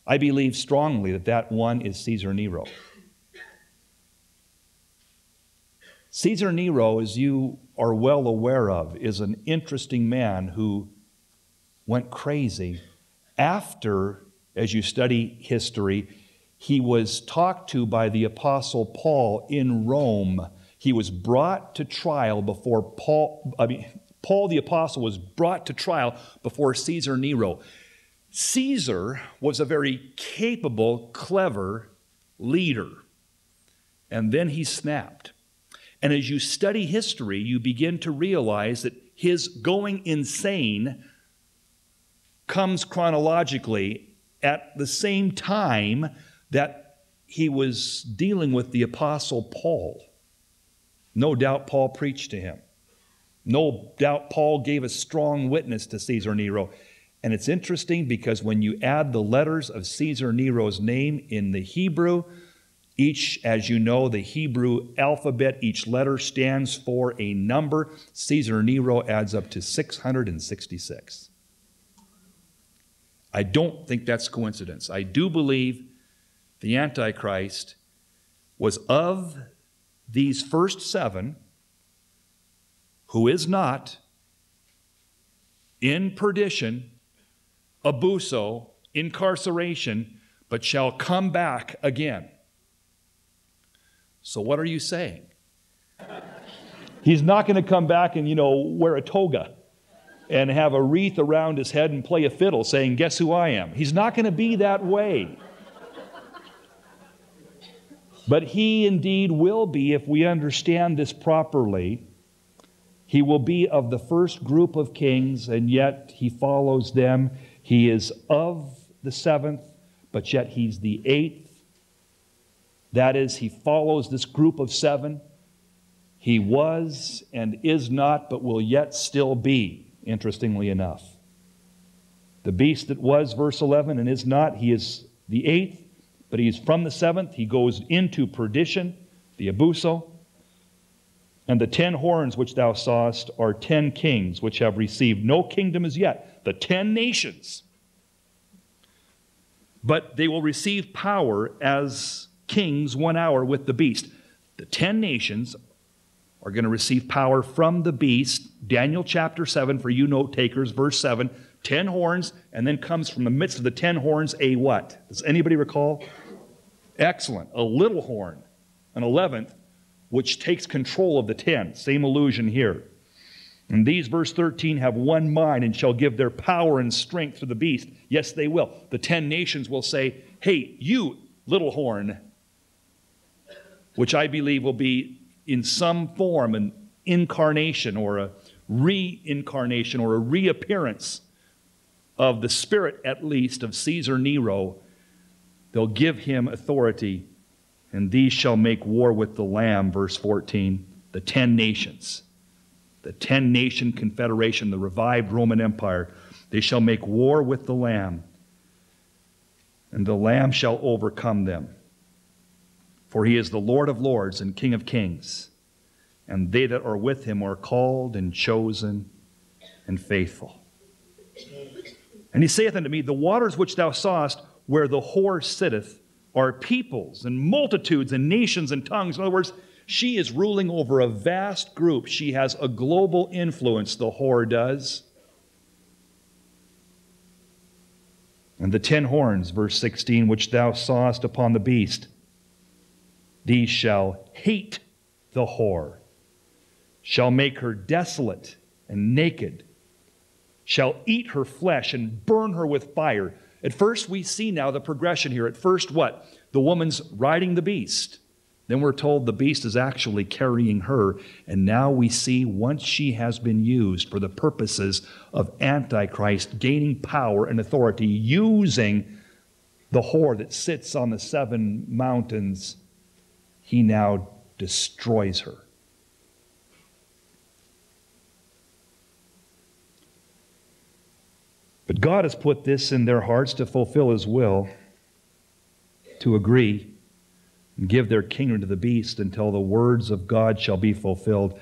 I believe strongly that that one is Caesar Nero. Caesar Nero, as you are well aware of, is an interesting man who went crazy after, as you study history, he was talked to by the Apostle Paul in Rome. He was brought to trial before Paul the Apostle was brought to trial before Caesar Nero. Caesar was a very capable, clever leader. And then he snapped. And as you study history, you begin to realize that his going insane comes chronologically at the same time that he was dealing with the Apostle Paul. No doubt Paul preached to him. No doubt Paul gave a strong witness to Caesar Nero. And it's interesting because when you add the letters of Caesar Nero's name in the Hebrew, each, as you know, the Hebrew alphabet, each letter stands for a number. Caesar Nero adds up to 666. I don't think that's coincidence. I do believe the Antichrist was of these first seven, who is not in perdition, abuso, incarceration, but shall come back again. So what are you saying? He's not going to come back and, wear a toga and have a wreath around his head and play a fiddle saying, guess who I am? He's not going to be that way. But he indeed will be, if we understand this properly, he will be of the first group of kings, and yet he follows them. He is of the seventh, but yet he's the eighth. That is, he follows this group of seven. He was and is not, but will yet still be, interestingly enough. The beast that was, verse 11, and is not, he is the eighth, but he is from the seventh. He goes into perdition, the abuso. And the 10 horns which thou sawest are 10 kings, which have received no kingdom as yet. The 10 nations. But they will receive power as kings 1 hour with the beast. The 10 nations are going to receive power from the beast. Daniel chapter 7, for you note takers, verse 7, 10 horns, and then comes from the midst of the 10 horns a what? Does anybody recall? Excellent. A little horn, an 11th, which takes control of the 10. Same allusion here. And these, verse 13, have one mind and shall give their power and strength to the beast. Yes, they will. The 10 nations will say, hey, you little horn, which I believe will be in some form an incarnation or a reincarnation or a reappearance of the spirit, at least, of Caesar Nero. They'll give him authority, and these shall make war with the Lamb, verse 14, the 10 nations. The 10-nation confederation, the revived Roman Empire, they shall make war with the Lamb, and the Lamb shall overcome them. For he is the Lord of lords and King of kings, and they that are with him are called and chosen and faithful. And he saith unto me, the waters which thou sawest, where the whore sitteth, are peoples and multitudes and nations and tongues. In other words, she is ruling over a vast group. She has a global influence, the whore does. And the 10 horns, verse 16, which thou sawest upon the beast, these shall hate the whore, shall make her desolate and naked, shall eat her flesh and burn her with fire. At first, we see now the progression here. At first, what? The woman's riding the beast. Then we're told the beast is actually carrying her. And now we see, once she has been used for the purposes of Antichrist gaining power and authority, using the whore that sits on the 7 mountains, he now destroys her. But God has put this in their hearts to fulfill his will, to agree and give their kingdom to the beast until the words of God shall be fulfilled.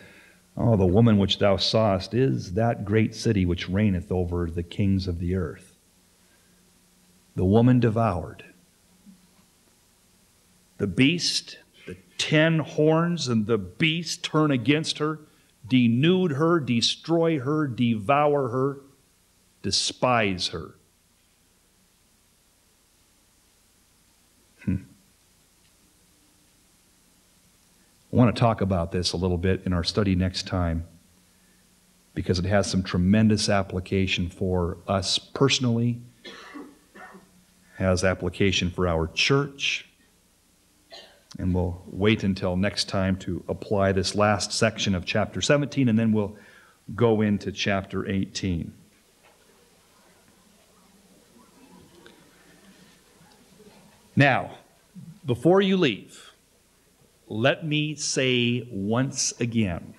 Oh, the woman which thou sawest is that great city which reigneth over the kings of the earth. the woman devoured. The beast, the 10 horns and the beast turn against her, denude her, destroy her, devour her, despise her. I want to talk about this a little bit in our study next time because it has some tremendous application for us personally, has application for our church, and we'll wait until next time to apply this last section of chapter 17, and then we'll go into chapter 18. Now, before you leave, let me say once again,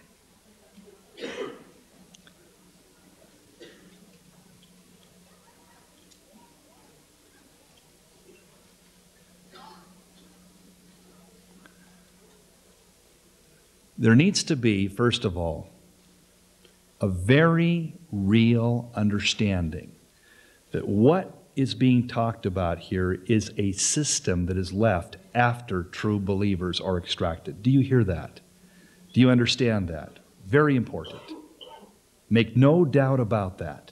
there needs to be, first of all, a very real understanding that what is being talked about here is a system that is left after true believers are extracted. Do you hear that? Do you understand that? Very important. Make no doubt about that.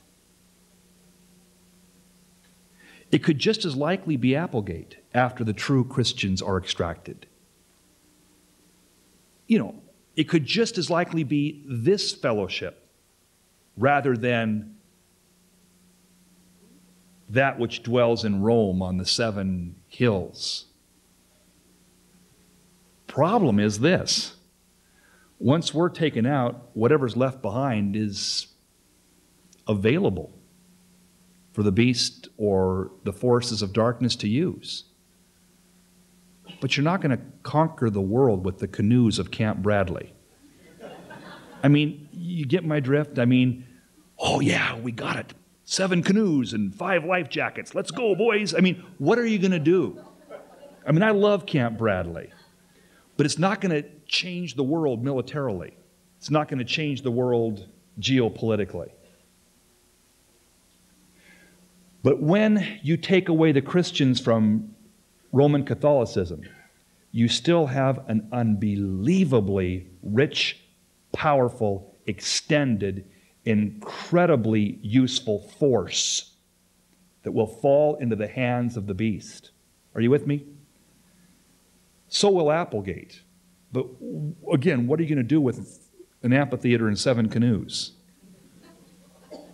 It could just as likely be Applegate after the true Christians are extracted. You know, it could just as likely be this fellowship rather than that which dwells in Rome on the 7 hills. Problem is this: once we're taken out, whatever's left behind is available for the beast or the forces of darkness to use. But you're not going to conquer the world with the canoes of Camp Bradley. I mean, you get my drift? I mean, oh yeah, we got it. 7 canoes and 5 life jackets. Let's go, boys. I mean, what are you going to do? I mean, I love Camp Bradley, but it's not going to change the world militarily. It's not going to change the world geopolitically. But when you take away the Christians from Roman Catholicism, you still have an unbelievably rich, powerful, extended, incredibly useful force that will fall into the hands of the beast. Are you with me? So will Applegate. But again, what are you going to do with an amphitheater and 7 canoes?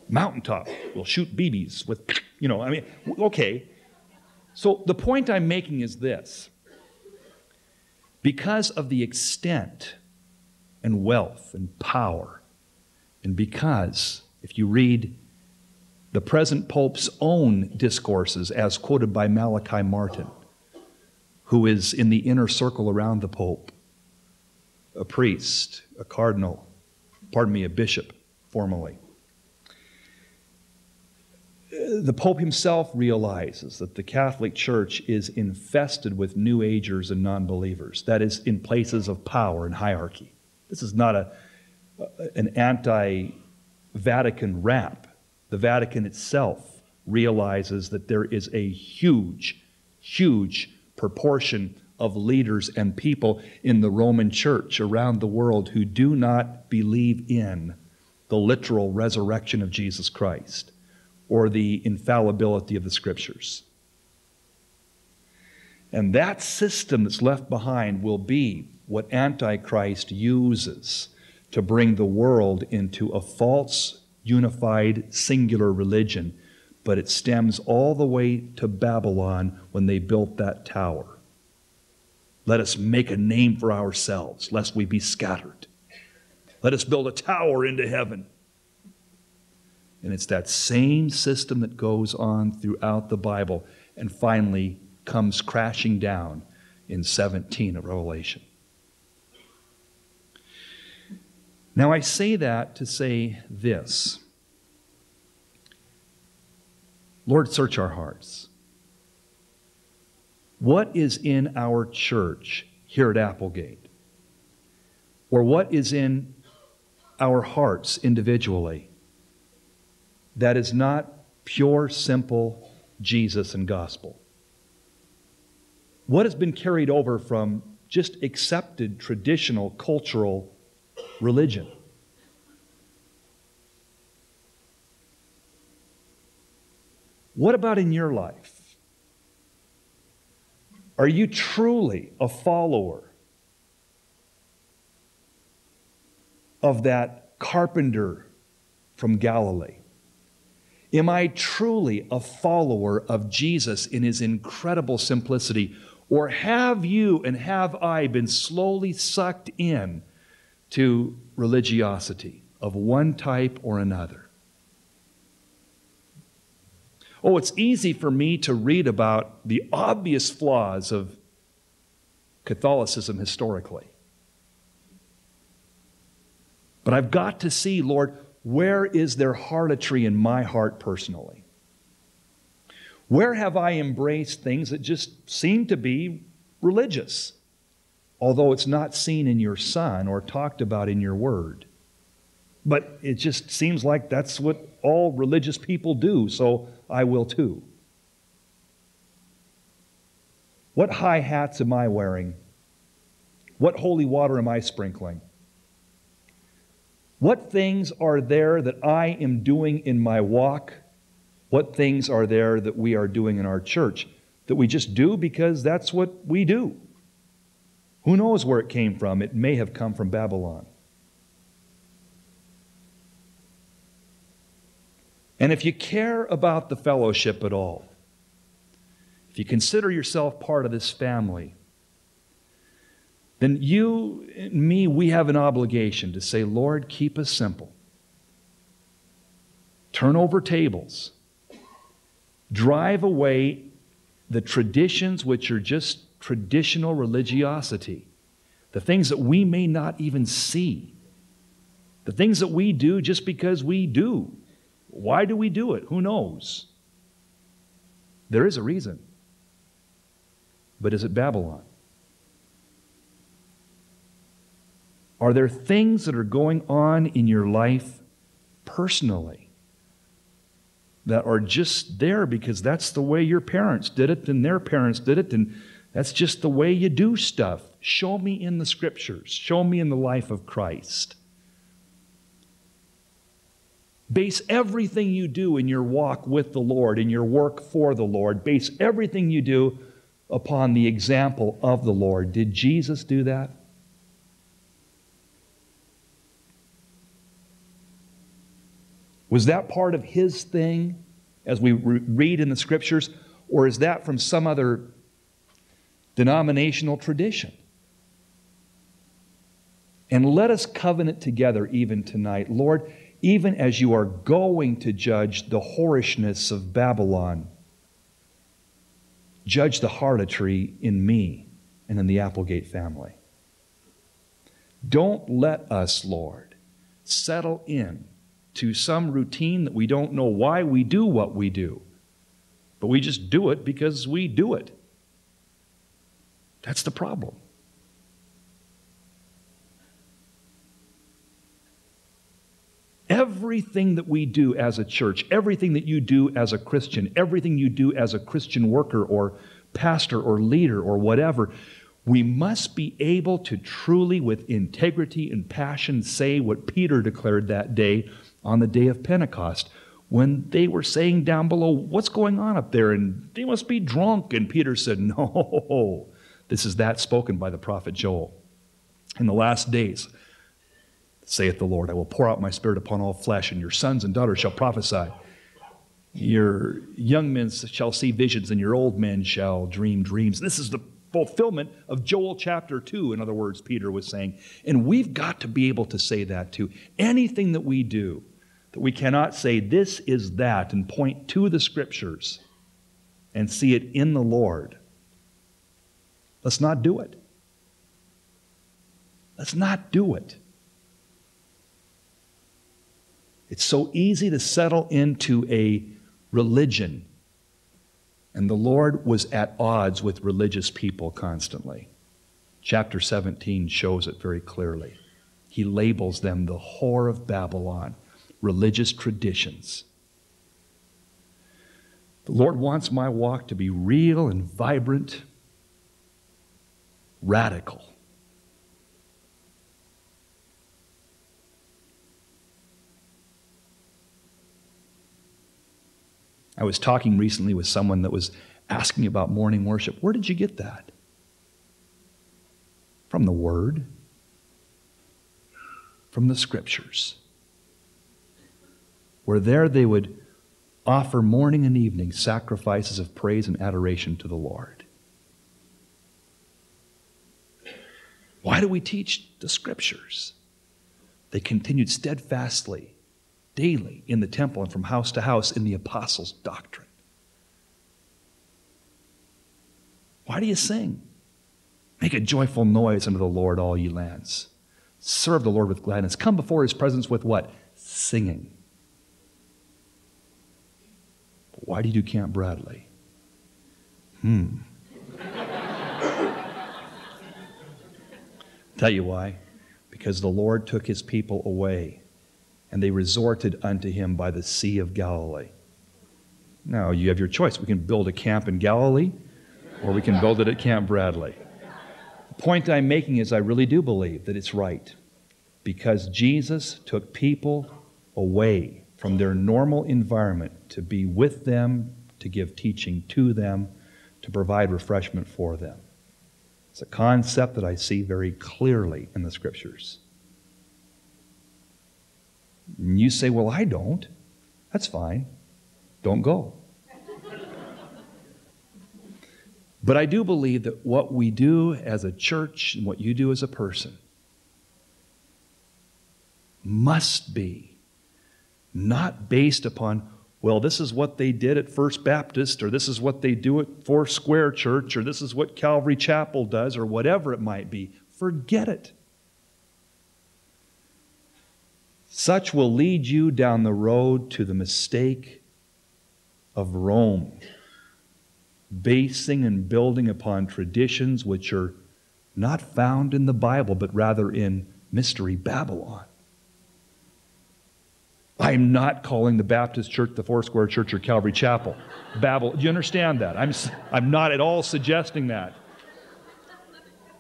Mountaintop. We'll shoot BBs with, I mean, okay. So the point I'm making is this. Because of the extent and wealth and power, and because, if you read the present Pope's own discourses as quoted by Malachi Martin, who is in the inner circle around the Pope, a priest, a cardinal, a bishop, formally. The Pope himself realizes that the Catholic Church is infested with New Agers and non-believers. That is, in places of power and hierarchy. This is not an anti-Vatican rap. The Vatican itself realizes that there is a huge, huge proportion of leaders and people in the Roman Church around the world who do not believe in the literal resurrection of Jesus Christ or the infallibility of the Scriptures. And that system that's left behind will be what Antichrist uses to bring the world into a false, unified, singular religion. But it stems all the way to Babylon when they built that tower. Let us make a name for ourselves, lest we be scattered. Let us build a tower into heaven. And it's that same system that goes on throughout the Bible and finally comes crashing down in 17 of Revelation. Now I say that to say this. Lord, search our hearts. What is in our church here at Applegate? Or what is in our hearts individually that is not pure, simple Jesus and gospel? What has been carried over from just accepted traditional cultural religion? What about in your life? Are you truly a follower of that carpenter from Galilee? Am I truly a follower of Jesus in his incredible simplicity? Or have you and have I been slowly sucked in to religiosity of one type or another? Oh, it's easy for me to read about the obvious flaws of Catholicism historically. But I've got to see, Lord, where is there harlotry in my heart personally? Where have I embraced things that just seem to be religious, although it's not seen in your Son or talked about in your Word? But it just seems like that's what all religious people do, so I will too. What high hats am I wearing? What holy water am I sprinkling? What things are there that I am doing in my walk? What things are there that we are doing in our church that we just do because that's what we do? Who knows where it came from? It may have come from Babylon. And if you care about the fellowship at all, if you consider yourself part of this family, then you and me, we have an obligation to say, Lord, keep us simple. Turn over tables. Drive away the traditions which are just traditional religiosity. The things that we may not even see. The things that we do just because we do. Why do we do it? Who knows? There is a reason. But is it Babylon? Are there things that are going on in your life personally that are just there because that's the way your parents did it and their parents did it and that's just the way you do stuff? Show me in the Scriptures. Show me in the life of Christ. Base everything you do in your walk with the Lord, in your work for the Lord, base everything you do upon the example of the Lord. Did Jesus do that? Was that part of his thing as we read in the Scriptures? Or is that from some other denominational tradition? And let us covenant together even tonight. Lord, even as you are going to judge the whorishness of Babylon, judge the harlotry in me and in the Applegate family. Don't let us, Lord, settle in to some routine that we don't know why we do what we do, but we just do it because we do it. That's the problem. Everything that we do as a church, everything that you do as a Christian, everything you do as a Christian worker or pastor or leader or whatever, we must be able to truly, with integrity and passion, say what Peter declared that day on the day of Pentecost when they were saying down below, what's going on up there? And they must be drunk. And Peter said, no, this is that spoken by the prophet Joel. In the last days, saith the Lord, I will pour out my Spirit upon all flesh, and your sons and daughters shall prophesy. Your young men shall see visions, and your old men shall dream dreams. This is the fulfillment of Joel chapter 2, in other words, Peter was saying. And we've got to be able to say that too. Anything that we do, that we cannot say this is that and point to the Scriptures and see it in the Lord, let's not do it. Let's not do it. It's so easy to settle into a religion. And the Lord was at odds with religious people constantly. Chapter 17 shows it very clearly. He labels them the whore of Babylon, religious traditions. The Lord wants my walk to be real and vibrant, radical. I was talking recently with someone that was asking about morning worship. Where did you get that? From the Word, from the Scriptures. Where there they would offer morning and evening sacrifices of praise and adoration to the Lord. Why do we teach the Scriptures? They continued steadfastly, daily, in the temple and from house to house in the apostles' doctrine. Why do you sing? Make a joyful noise unto the Lord, all ye lands. Serve the Lord with gladness. Come before His presence with what? Singing. Why do you do Camp Bradley? Tell you why. Because the Lord took His people away, and they resorted unto Him by the Sea of Galilee. Now, you have your choice. We can build a camp in Galilee, or we can build it at Camp Bradley. The point I'm making is I really do believe that it's right, because Jesus took people away from their normal environment to be with them, to give teaching to them, to provide refreshment for them. It's a concept that I see very clearly in the Scriptures. And you say, well, I don't. That's fine. Don't go. But I do believe that what we do as a church and what you do as a person must be not based upon, well, this is what they did at First Baptist, or this is what they do at Four Square Church, or this is what Calvary Chapel does, or whatever it might be. Forget it. Such will lead you down the road to the mistake of Rome, basing and building upon traditions which are not found in the Bible, but rather in Mystery Babylon. I'm not calling the Baptist Church, the Four Square Church, or Calvary Chapel Babel. Do you understand that? I'm not at all suggesting that.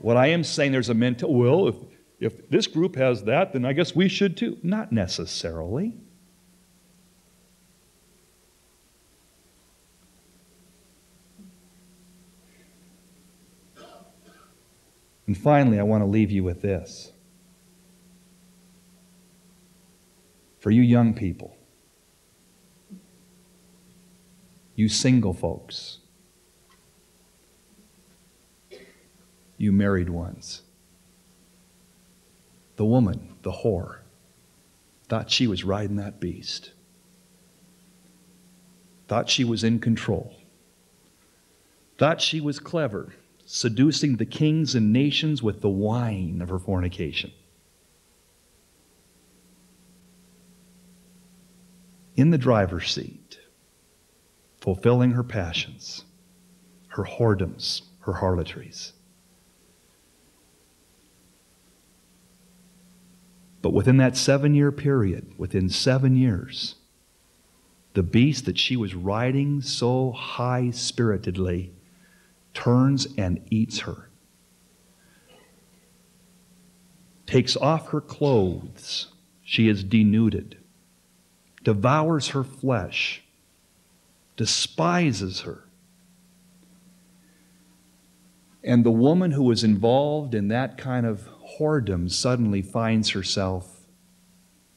What I am saying, there's a mental, well, if this group has that, then I guess we should too. Not necessarily. And finally, I want to leave you with this. For you young people, you single folks, you married ones, the woman, the whore, thought she was riding that beast, thought she was in control, thought she was clever, seducing the kings and nations with the wine of her fornication. In the driver's seat, fulfilling her passions, her whoredoms, her harlotries. But within that 7-year period, within 7 years, the beast that she was riding so high-spiritedly turns and eats her, takes off her clothes, she is denuded, devours her flesh, despises her. And the woman who was involved in that kind of whoredom suddenly finds herself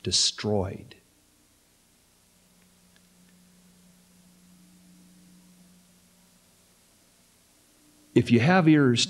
destroyed. If you have ears